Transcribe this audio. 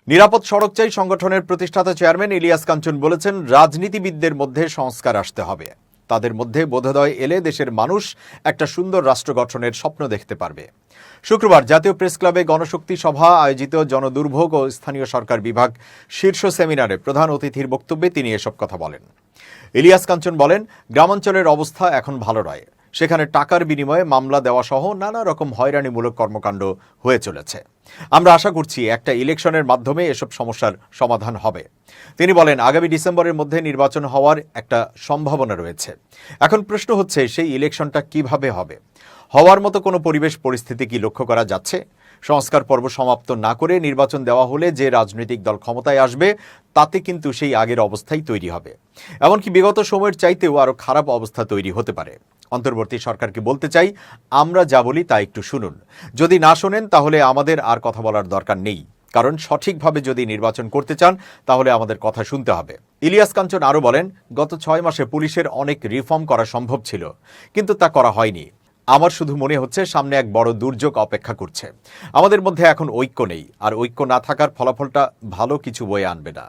নিরাপদ সড়ক চাই সংগঠনের প্রতিষ্ঠাতা চেয়ারম্যান ইলিয়াস কাঞ্চন বলেছেন, রাজনীতিবিদদের মধ্যে সংস্কার আসতে হবে। তাদের মধ্যে বোধোদয় এলে দেশের মানুষ একটা সুন্দর রাষ্ট্র গঠনের স্বপ্ন দেখতে পারবে। শুক্রবার জাতীয় প্রেস ক্লাবে গণশক্তি সভা আয়োজিত জনদুর্ভোগ ও স্থানীয় সরকার বিভাগ শীর্ষ সেমিনারে প্রধান অতিথির বক্তব্যে তিনি এসব কথা বলেন। ইলিয়াস কাঞ্চন বলেন, গ্রামাঞ্চলের অবস্থা এখন ভালো নয়। সেখানে টাকার বিনিময়ে মামলা দেওয়া সহ নানা রকম হয়রানিমূলক কর্মকাণ্ড হয়ে চলেছে। আমরা আশা করছি একটা ইলেকশনের মাধ্যমে এসব সমস্যার সমাধান হবে। তিনি বলেন, আগামী ডিসেম্বরের মধ্যে নির্বাচন হওয়ার একটা সম্ভাবনা রয়েছে। এখন প্রশ্ন হচ্ছে, সেই ইলেকশনটা কিভাবে হবে? হওয়ার মতো কোনো পরিবেশ পরিস্থিতি কি লক্ষ্য করা যাচ্ছে? সংস্কার পর্ব সমাপ্ত না করে নির্বাচন দেওয়া হলে যে রাজনৈতিক দল ক্ষমতায় আসবে তাতে কিন্তু সেই আগের অবস্থাই তৈরি হবে। এমনকি বিগত সময়ের চাইতেও আরও খারাপ অবস্থা তৈরি হতে পারে। অন্তর্বর্তী সরকারকে বলতে চাই, আমরা যা বলি তা একটু শুনুন। যদি না শোনেন তাহলে আমাদের আর কথা বলার দরকার নেই, কারণ সঠিকভাবে যদি নির্বাচন করতে চান তাহলে আমাদের কথা শুনতে হবে। ইলিয়াস কাঞ্চন আরও বলেন, গত 6 মাসে পুলিশের অনেক রিফর্ম করা সম্ভব ছিল, কিন্তু তা করা হয়নি। আমার শুধু মনে হচ্ছে সামনে এক বড় দুর্যোগ অপেক্ষা করছে। আমাদের মধ্যে এখন ঐক্য নেই, আর ঐক্য না থাকার ফলাফলটা ভালো কিছু বয়ে আনবে না।